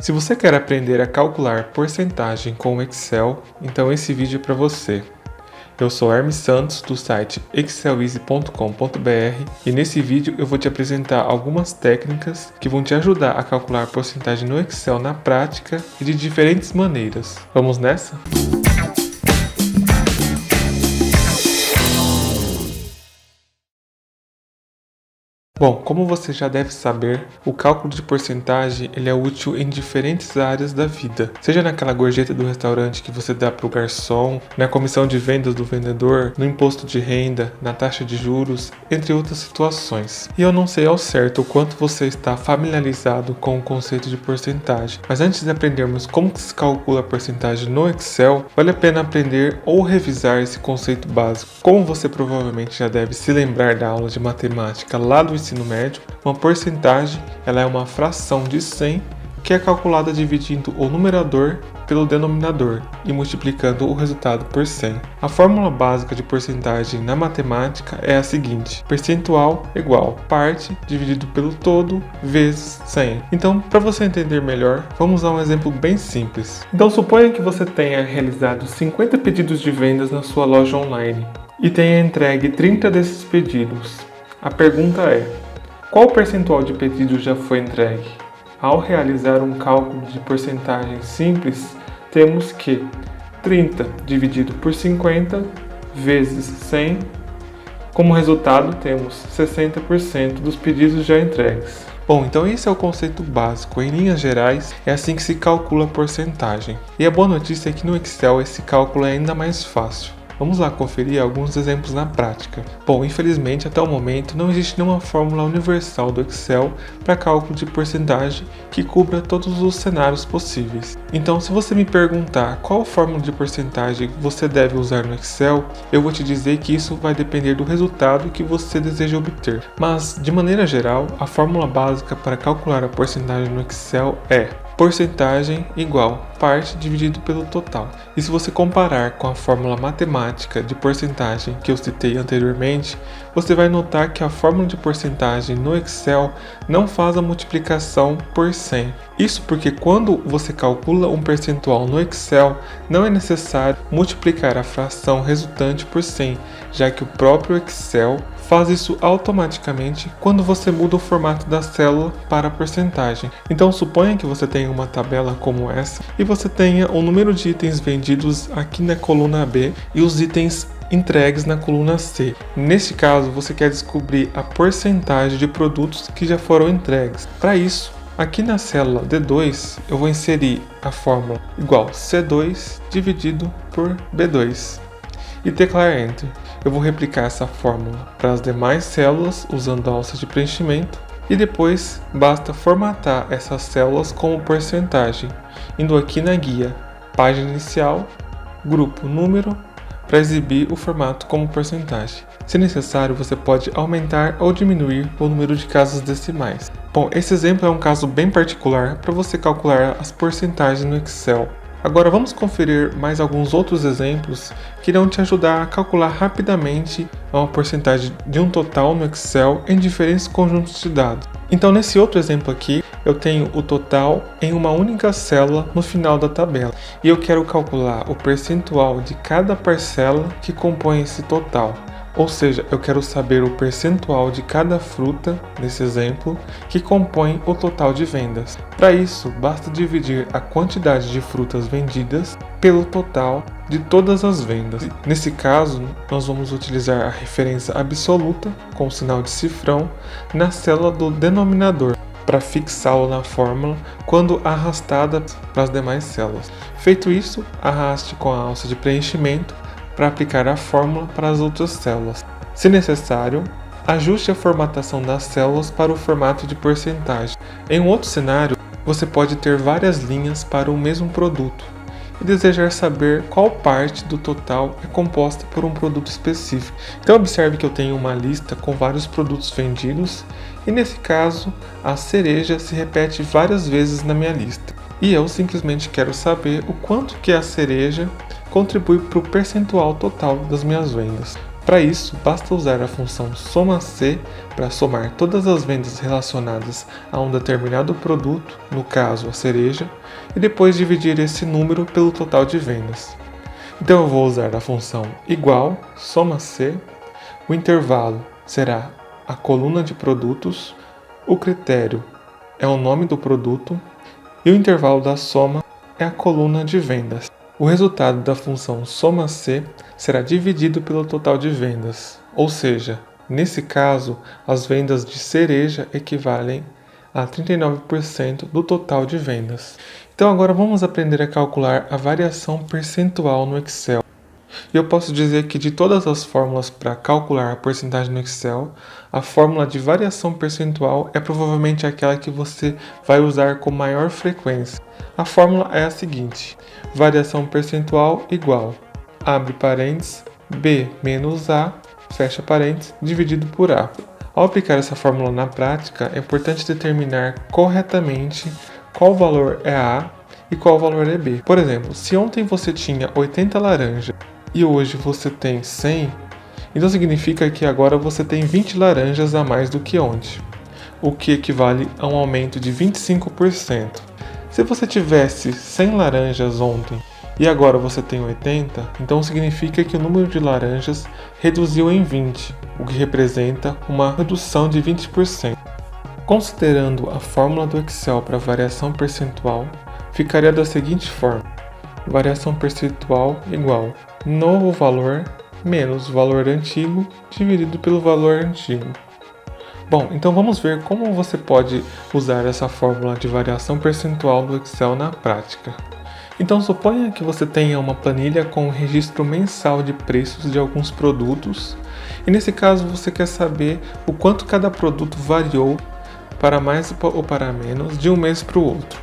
Se você quer aprender a calcular porcentagem com o Excel, então esse vídeo é para você. Eu sou Hermes Santos do site exceleasy.com.br e nesse vídeo eu vou te apresentar algumas técnicas que vão te ajudar a calcular porcentagem no Excel na prática e de diferentes maneiras. Vamos nessa? Bom, como você já deve saber, o cálculo de porcentagem ele é útil em diferentes áreas da vida. Seja naquela gorjeta do restaurante que você dá para o garçom, na comissão de vendas do vendedor, no imposto de renda, na taxa de juros, entre outras situações. E eu não sei ao certo o quanto você está familiarizado com o conceito de porcentagem, mas antes de aprendermos como se calcula a porcentagem no Excel, vale a pena aprender ou revisar esse conceito básico. Como você provavelmente já deve se lembrar da aula de matemática lá do ensino médio, uma porcentagem ela é uma fração de 100 que é calculada dividindo o numerador pelo denominador e multiplicando o resultado por 100. A fórmula básica de porcentagem na matemática é a seguinte: percentual igual parte dividido pelo todo vezes 100. Então, para você entender melhor, vamos a um exemplo bem simples. Então, suponha que você tenha realizado 50 pedidos de vendas na sua loja online e tenha entregue 30 desses pedidos. A pergunta é: qual percentual de pedidos já foi entregue? Ao realizar um cálculo de porcentagem simples, temos que 30 dividido por 50 vezes 100, como resultado temos 60% dos pedidos já entregues. Bom, então esse é o conceito básico. Em linhas gerais, é assim que se calcula a porcentagem. E a boa notícia é que no Excel esse cálculo é ainda mais fácil. Vamos lá conferir alguns exemplos na prática. Bom, infelizmente até o momento não existe nenhuma fórmula universal do Excel para cálculo de porcentagem que cubra todos os cenários possíveis. Então, se você me perguntar qual fórmula de porcentagem você deve usar no Excel, eu vou te dizer que isso vai depender do resultado que você deseja obter. Mas, de maneira geral, a fórmula básica para calcular a porcentagem no Excel é porcentagem igual parte dividido pelo total. E se você comparar com a fórmula matemática de porcentagem que eu citei anteriormente, você vai notar que a fórmula de porcentagem no Excel não faz a multiplicação por 100. Isso porque quando você calcula um percentual no Excel, não é necessário multiplicar a fração resultante por 100, já que o próprio Excel faz isso automaticamente quando você muda o formato da célula para a porcentagem. Então suponha que você tenha uma tabela como essa e você tenha o número de itens vendidos aqui na coluna B e os itens entregues na coluna C. Neste caso, você quer descobrir a porcentagem de produtos que já foram entregues. Para isso, aqui na célula D2, eu vou inserir a fórmula igual C2 dividido por B2 e teclar Enter. Eu vou replicar essa fórmula para as demais células usando a alça de preenchimento e depois basta formatar essas células como porcentagem, indo aqui na guia Página Inicial, Grupo Número, para exibir o formato como porcentagem. Se necessário, você pode aumentar ou diminuir o número de casas decimais. Bom, esse exemplo é um caso bem particular para você calcular as porcentagens no Excel. Agora vamos conferir mais alguns outros exemplos que irão te ajudar a calcular rapidamente uma porcentagem de um total no Excel em diferentes conjuntos de dados. Então nesse outro exemplo aqui, eu tenho o total em uma única célula no final da tabela e eu quero calcular o percentual de cada parcela que compõe esse total. Ou seja, eu quero saber o percentual de cada fruta, nesse exemplo, que compõe o total de vendas. Para isso, basta dividir a quantidade de frutas vendidas pelo total de todas as vendas. Nesse caso, nós vamos utilizar a referência absoluta, com o sinal de cifrão, na célula do denominador, para fixá-lo na fórmula quando arrastada para as demais células. Feito isso, arraste com a alça de preenchimento para aplicar a fórmula para as outras células. Se necessário, ajuste a formatação das células para o formato de porcentagem. Em um outro cenário, você pode ter várias linhas para o mesmo produto e desejar saber qual parte do total é composta por um produto específico. Então observe que eu tenho uma lista com vários produtos vendidos e nesse caso a cereja se repete várias vezes na minha lista. E eu simplesmente quero saber o quanto que a cereja contribui para o percentual total das minhas vendas. Para isso, basta usar a função soma-c para somar todas as vendas relacionadas a um determinado produto, no caso a cereja, e depois dividir esse número pelo total de vendas. Então eu vou usar a função igual soma-c, o intervalo será a coluna de produtos, o critério é o nome do produto e o intervalo da soma é a coluna de vendas. O resultado da função soma-c será dividido pelo total de vendas, ou seja, nesse caso, as vendas de cereja equivalem a 39% do total de vendas. Então agora vamos aprender a calcular a variação percentual no Excel. E eu posso dizer que de todas as fórmulas para calcular a porcentagem no Excel, a fórmula de variação percentual é provavelmente aquela que você vai usar com maior frequência. A fórmula é a seguinte: variação percentual igual, abre parênteses, B menos A, fecha parênteses, dividido por A. Ao aplicar essa fórmula na prática, é importante determinar corretamente qual valor é A e qual valor é B. Por exemplo, se ontem você tinha 80 laranjas e hoje você tem 100, então significa que agora você tem 20 laranjas a mais do que ontem, o que equivale a um aumento de 25%. Se você tivesse 100 laranjas ontem e agora você tem 80, então significa que o número de laranjas reduziu em 20, o que representa uma redução de 20%. Considerando a fórmula do Excel para variação percentual, ficaria da seguinte forma: variação percentual igual novo valor menos valor antigo dividido pelo valor antigo. Bom, então vamos ver como você pode usar essa fórmula de variação percentual do Excel na prática. Então suponha que você tenha uma planilha com um registro mensal de preços de alguns produtos, e nesse caso você quer saber o quanto cada produto variou para mais ou para menos de um mês para o outro.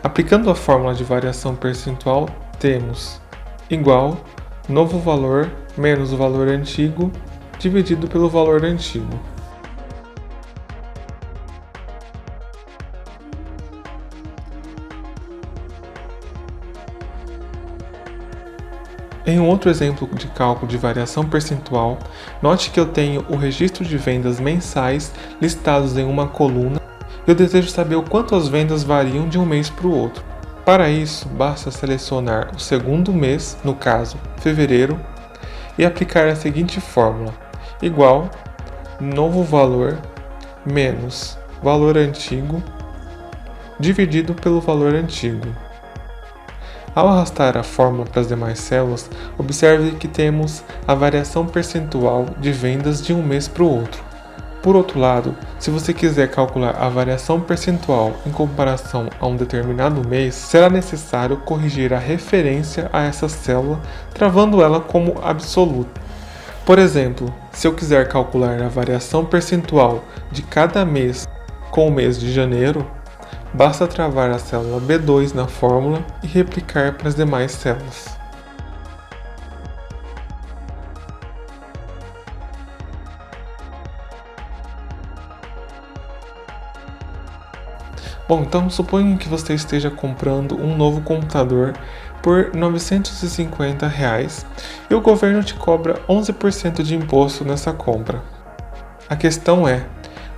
Aplicando a fórmula de variação percentual, temos igual novo valor menos o valor antigo dividido pelo valor antigo. Em um outro exemplo de cálculo de variação percentual, note que eu tenho o registro de vendas mensais listados em uma coluna e eu desejo saber o quanto as vendas variam de um mês para o outro. Para isso, basta selecionar o segundo mês, no caso, fevereiro, e aplicar a seguinte fórmula: igual novo valor menos valor antigo dividido pelo valor antigo. Ao arrastar a fórmula para as demais células, observe que temos a variação percentual de vendas de um mês para o outro. Por outro lado, se você quiser calcular a variação percentual em comparação a um determinado mês, será necessário corrigir a referência a essa célula, travando ela como absoluta. Por exemplo, se eu quiser calcular a variação percentual de cada mês com o mês de janeiro, basta travar a célula B2 na fórmula e replicar para as demais células. Bom, então suponha que você esteja comprando um novo computador por R$ 950 e o governo te cobra 11% de imposto nessa compra. A questão é: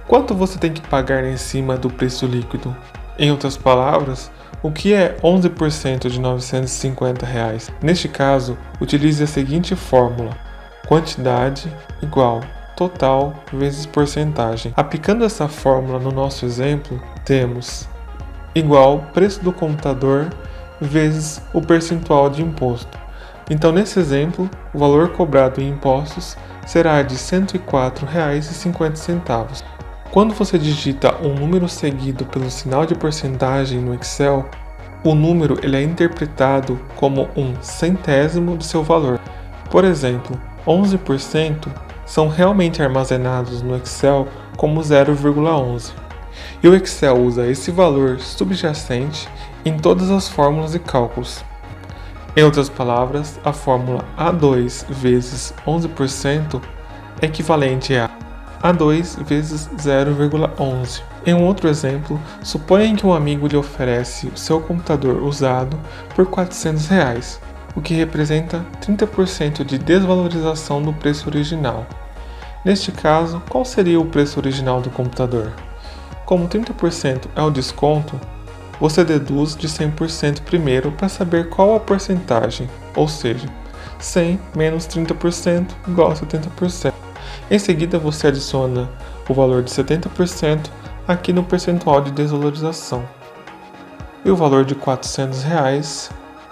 quanto você tem que pagar em cima do preço líquido? Em outras palavras, o que é 11% de R$ 950? Neste caso, utilize a seguinte fórmula: quantidade igual total vezes porcentagem. Aplicando essa fórmula no nosso exemplo, temos igual preço do computador vezes o percentual de imposto. Então, nesse exemplo, o valor cobrado em impostos será de R$ 104,50. Quando você digita um número seguido pelo sinal de porcentagem no Excel, o número ele é interpretado como um centésimo do seu valor. Por exemplo, 11% são realmente armazenados no Excel como 0,11. E o Excel usa esse valor subjacente em todas as fórmulas e cálculos. Em outras palavras, a fórmula A2 vezes 11% é equivalente a A2 vezes 0,11. Em um outro exemplo, suponha que um amigo lhe oferece o seu computador usado por R$ 400. o que representa 30% de desvalorização do preço original. Neste caso, qual seria o preço original do computador? Como 30% é o desconto, você deduz de 100% primeiro para saber qual a porcentagem, ou seja, 100 menos 30% igual a 70%. Em seguida, você adiciona o valor de 70% aqui no percentual de desvalorização e o valor de R$ 400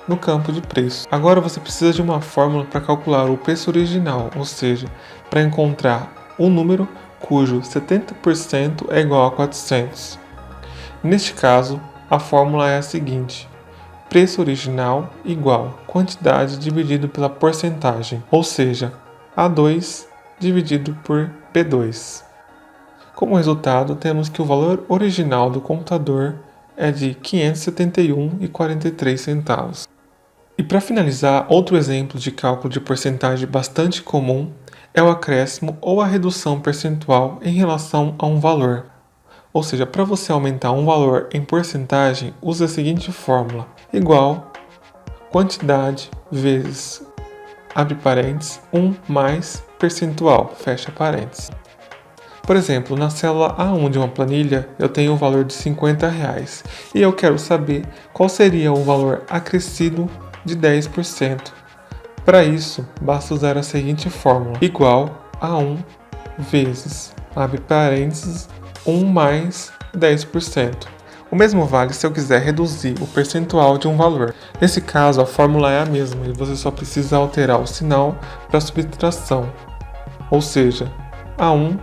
no campo de preço. Agora você precisa de uma fórmula para calcular o preço original, ou seja, para encontrar um número cujo 70% é igual a 400. Neste caso, a fórmula é a seguinte: preço original igual quantidade dividido pela porcentagem, ou seja, A2 dividido por P2. Como resultado, temos que o valor original do computador é de R$ 571,43. E para finalizar, outro exemplo de cálculo de porcentagem bastante comum é o acréscimo ou a redução percentual em relação a um valor. Ou seja, para você aumentar um valor em porcentagem, use a seguinte fórmula: igual quantidade vezes, abre parênteses, 1 mais percentual, fecha parênteses. Por exemplo, na célula A1 de uma planilha, eu tenho o valor de R$ 50 e eu quero saber qual seria o valor acrescido de 10%. Para isso, basta usar a seguinte fórmula: igual a 1 vezes, abre parênteses, 1 mais 10%. O mesmo vale se eu quiser reduzir o percentual de um valor. Nesse caso, a fórmula é a mesma e você só precisa alterar o sinal para subtração. Ou seja, A1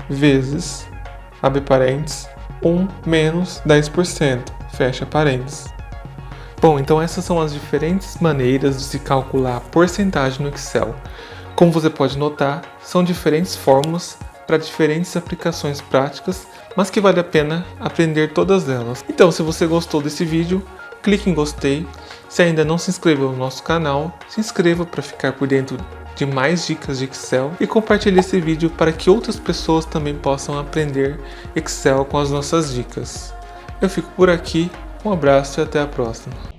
vezes, abre parênteses, 1 menos 10%, fecha parênteses. Bom, então essas são as diferentes maneiras de se calcular a porcentagem no Excel. Como você pode notar, são diferentes fórmulas para diferentes aplicações práticas, mas que vale a pena aprender todas elas. Então, se você gostou desse vídeo, clique em gostei. Se ainda não se inscreveu no nosso canal, se inscreva para ficar por dentro de mais dicas de Excel e compartilhe esse vídeo para que outras pessoas também possam aprender Excel com as nossas dicas. Eu fico por aqui, um abraço e até a próxima.